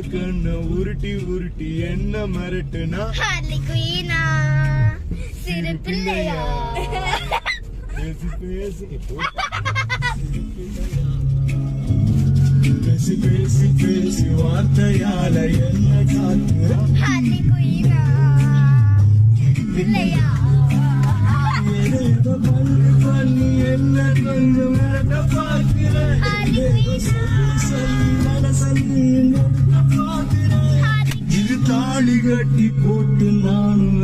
கண்ண உருட்டி உருட்டி என்ன மிரட்டுனா ஹார்லி குயினா சிறு பிள்ளையா பேசி பேசி பேசி பேசி பேசி வார்த்தையால என்ன காத்துற ஹார்லி குயினா பிள்ளையா ஏதோ பண்ணி பண்ணி என்ன கொஞ்சம் மிரட்ட பார்க்கிற இது தாலி கட்டி போட்டு நானும்